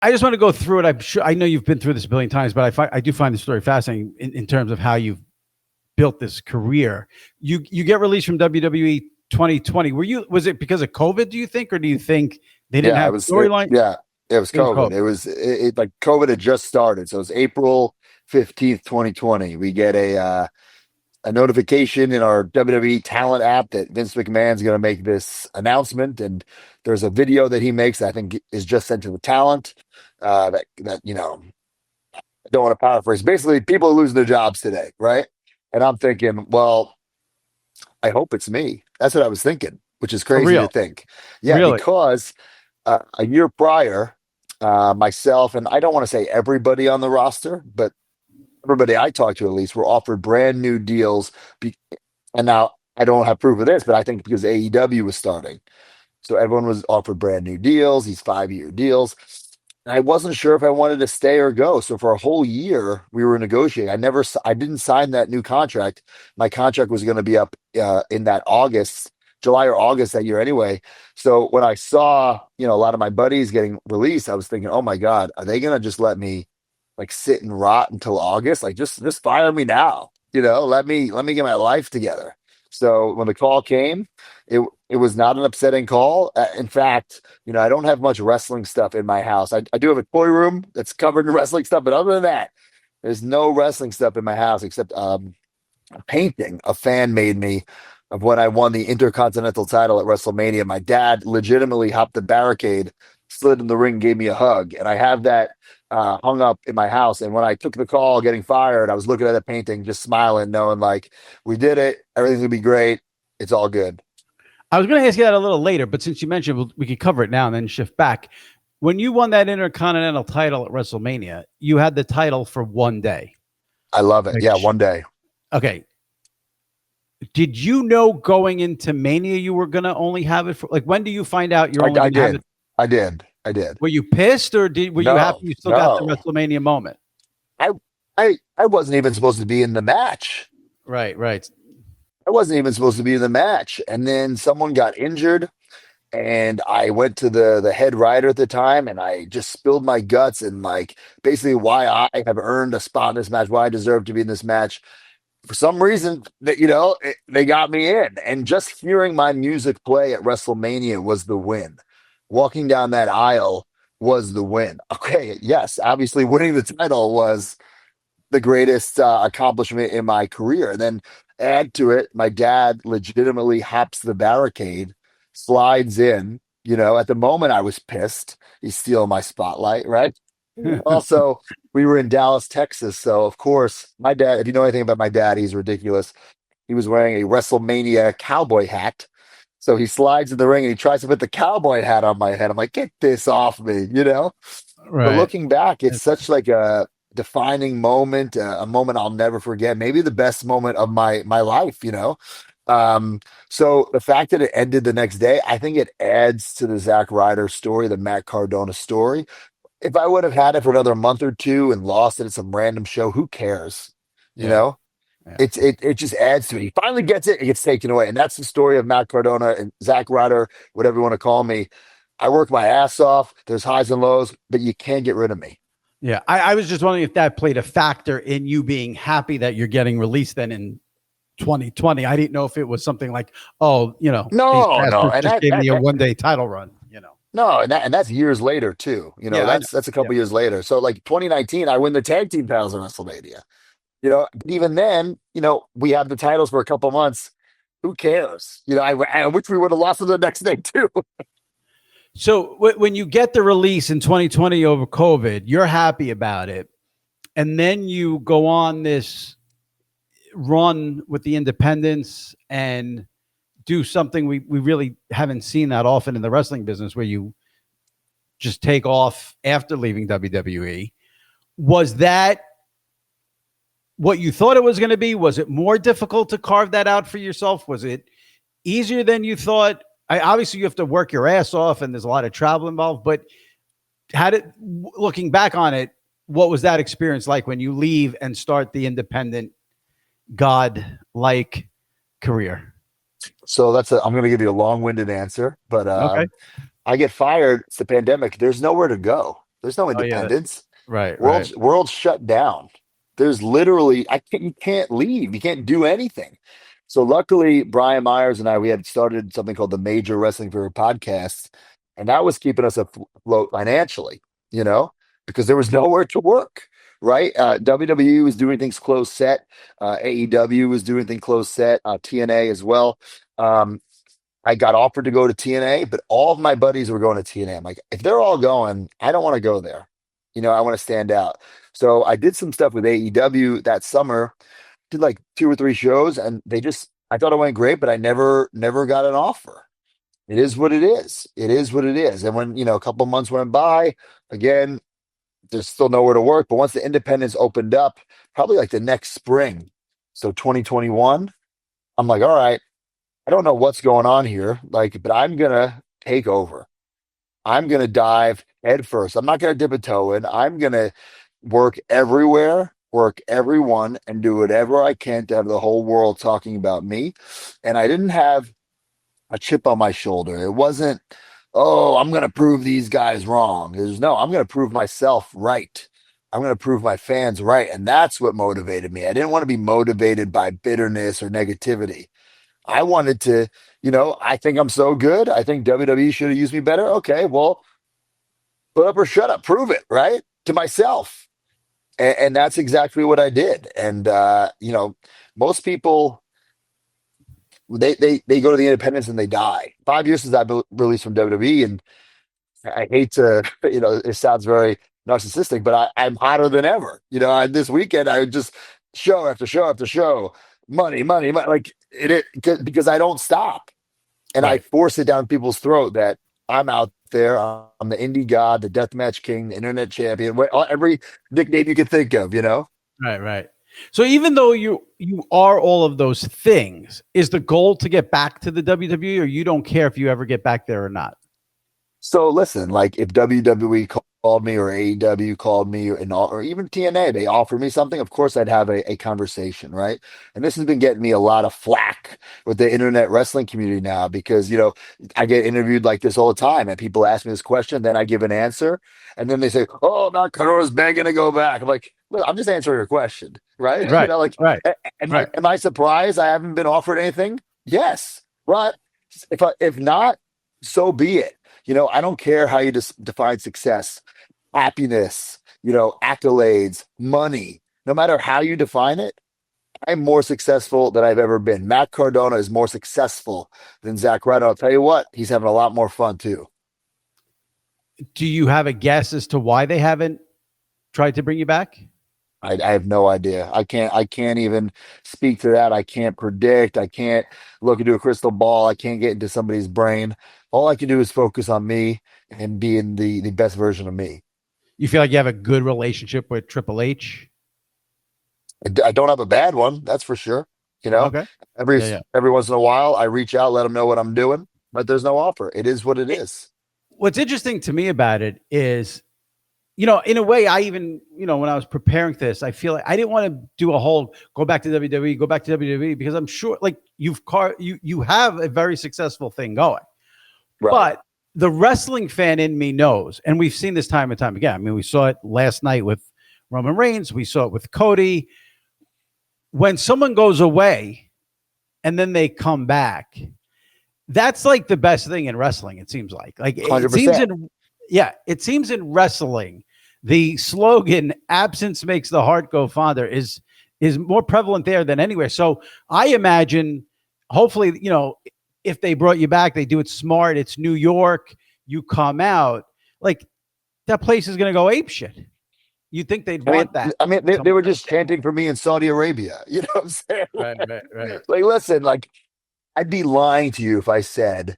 I just want to go through it. I'm sure I know you've been through this a billion times, but I do find the story fascinating in terms of how you've built this career. You get released from WWE 2020. Was it because of COVID, do you think, or do you think they didn't have storyline? Yeah, it was It was COVID. COVID. It like COVID had just started. So it was April 15th, 2020. We get a notification in our WWE talent app that Vince McMahon's going to make this announcement, and there's a video that he makes that I think is just sent to the talent. That I don't want to paraphrase. Basically, people are losing their jobs today, right? And I'm thinking, well, I hope it's me. That's what I was thinking, which is For crazy to real. think. Yeah, Really? because a year prior, myself and I don't want to say everybody on the roster, but everybody I talked to at least were offered brand new deals. And now I don't have proof of this, but I think because AEW was starting. So everyone was offered brand new deals, these 5-year deals. And I wasn't sure if I wanted to stay or go. So for a whole year, we were negotiating. I didn't sign that new contract. My contract was going to be up in that July or August that year anyway. So when I saw, a lot of my buddies getting released, I was thinking, oh my God, are they going to just let me like sit and rot until August? Like just fire me now, let me get my life together. So when the call came, it was not an upsetting call. In fact, I don't have much wrestling stuff in my house. I do have a toy room that's covered in wrestling stuff, but other than that, there's no wrestling stuff in my house except a painting a fan made me of when I won the Intercontinental title at WrestleMania. My dad legitimately hopped the barricade, slid in the ring, gave me a hug, and I have that hung up in my house. And when I took the call getting fired, I was looking at the painting, just smiling, knowing like we did it, everything's gonna be great, it's all good. I was going to ask you that a little later, but since you mentioned, we could cover it now and then shift back. When you won that Intercontinental title at WrestleMania, you had the title for one day. I love it. Yeah, one day. Okay. Did you know going into Mania you were going to only have it for, like, when do you find out you're only going to have it? I did. Were you pissed, or were you happy you still got the WrestleMania moment? I wasn't even supposed to be in the match. Right. I wasn't even supposed to be in the match. And then someone got injured, and I went to the head writer at the time, and I just spilled my guts and like basically why I have earned a spot in this match, why I deserve to be in this match. For some reason that, they got me in, and just hearing my music play at WrestleMania was the win. Walking down that aisle was the win. Okay. Yes. Obviously winning the title was the greatest accomplishment in my career. And then add to it, my dad legitimately hops the barricade, slides in. At the moment I was pissed. He's stealing my spotlight, right? Also, we were in Dallas, Texas. So, of course, my dad, if you know anything about my dad, he's ridiculous. He was wearing a WrestleMania cowboy hat. So he slides in the ring and he tries to put the cowboy hat on my head. I'm like, get this off me, Right. But looking back, it's such like a defining moment, a moment I'll never forget. Maybe the best moment of my life, So the fact that it ended the next day, I think it adds to the Zack Ryder story, the Matt Cardona story. If I would have had it for another month or two and lost it at some random show, who cares? You Yeah. know, it just adds to it. He finally gets it, it gets taken away. And that's the story of Matt Cardona and Zack Ryder, whatever you want to call me. I work my ass off. There's highs and lows, but you can't get rid of me. Yeah. I was just wondering if that played a factor in you being happy that you're getting released then in 2020. I didn't know if it was something like, No. And just gave me a one-day title run, No, and that's years later too. That's a couple years later. So like 2019, I win the tag team titles in WrestleMania. But even then, we have the titles for a couple months. Who cares? I wish we would have lost them the next day too. So when you get the release in 2020 over COVID, you're happy about it. And then you go on this run with the independents and do something we really haven't seen that often in the wrestling business, where you just take off after leaving WWE. Was that what you thought it was going to be? Was it more difficult to carve that out for yourself? Was it easier than you thought? Obviously you have to work your ass off and there's a lot of travel involved, but looking back on it, what was that experience like when you leave and start the independent God-like career? So I'm going to give you a long-winded answer, but Okay. I get fired. It's the pandemic. There's nowhere to go. There's no Oh yeah. independence. Right. Right. World's shut down. There's literally you can't leave. You can't do anything. So luckily, Brian Myers and I, we had started something called the Major Wrestling Fever podcast, and that was keeping us afloat financially, you know, because there was nowhere to work. Right? WWE was doing things closed set. AEW was doing things closed set. TNA as well. Um, I got offered to go to TNA, but all of my buddies were going to TNA. I'm like, if they're all going, I don't want to go there. I want to stand out. So I did some stuff with AEW that summer, did like 2 or 3 shows, and I thought it went great, but I never got an offer. It is what it is. It is what it is. And when, a couple months went by, again, there's still nowhere to work. But once the independents opened up, probably like the next spring, so 2021, I'm like, all right, I don't know what's going on here, like, but I'm gonna take over. I'm gonna dive head first. I'm not gonna dip a toe in. I'm gonna work everywhere, work everyone, and do whatever I can to have the whole world talking about me. And I didn't have a chip on my shoulder. It wasn't, oh, I'm gonna prove these guys wrong. It was no, I'm gonna prove myself right. I'm gonna prove my fans right. And that's what motivated me. I didn't want to be motivated by bitterness or negativity. I wanted to, I think I'm so good. I think WWE should have used me better. Okay, well, put up or shut up, prove it, right? To myself. And that's exactly what I did. And most people they go to the independents and they die. 5 years since I've been released from WWE, and I hate to, it sounds very narcissistic, but I'm hotter than ever. This weekend I would just show after show after show, money, money, money, like because I don't stop, and I Right. force it down people's throat that I'm out there. I'm the indie god, the deathmatch king, the internet champion, every nickname you can think of. Right. Right. So even though you are all of those things, is the goal to get back to the WWE, or you don't care if you ever get back there or not? So listen, like if WWE called me or AEW called me or even TNA, they offered me something, of course I'd have a conversation, right? And this has been getting me a lot of flack with the internet wrestling community now because, I get interviewed like this all the time and people ask me this question, then I give an answer, and then they say, oh, Matt Cadona's begging to go back. I'm like, look, I'm just answering your question, right? Right. Like, Right. Right. am I surprised I haven't been offered anything? Yes. But if not, so be it. I don't care how you define success, happiness, accolades, money. No matter how you define it, I'm more successful than I've ever been. Matt Cardona is more successful than Zach Ryder. I'll tell you what, he's having a lot more fun too. Do you have a guess as to why they haven't tried to bring you back? I have no idea. I can't even speak to that. I can't predict. I can't look into a crystal ball. I can't get into somebody's brain. All I can do is focus on me and being the best version of me. You feel like you have a good relationship with Triple H? I don't have a bad one, that's for sure. You know, Okay. every Yeah. Yeah. every once in a while, I reach out, let them know what I'm doing, but there's no offer. It is what it is. What's interesting to me about it is, in a way, I even, when I was preparing this, I feel like I didn't want to do a whole go back to WWE, go back to WWE, because I'm sure like you have a very successful thing going. Right. But the wrestling fan in me knows, and we've seen this time and time again. I mean, we saw it last night with Roman Reigns, we saw it with Cody. When someone goes away and then they come back, that's like the best thing in wrestling. It seems like it seems 100%. it seems in wrestling, the slogan "absence makes the heart go fonder" is more prevalent there than anywhere. So I imagine, hopefully, if they brought you back, they do it smart. It's New York. You come out like that place is going to go ape shit. You think they'd I mean, want that? I mean, they were just chanting for me in Saudi Arabia. You know what I'm saying? Right, right, right. Like, listen, like, I'd be lying to you if I said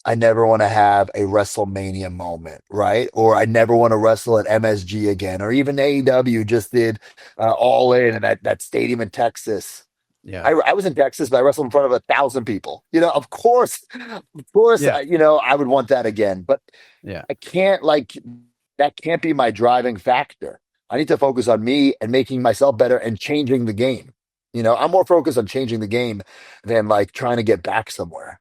I never want to have a WrestleMania moment, right? Or I never want to wrestle at MSG again, or even AEW just did All In and that stadium in Texas. Yeah, I was in Texas, but I wrestled in front of 1,000 people. Of course, yeah, I would want that again. But yeah. I can't that can't be my driving factor. I need to focus on me and making myself better and changing the game. I'm more focused on changing the game than like trying to get back somewhere.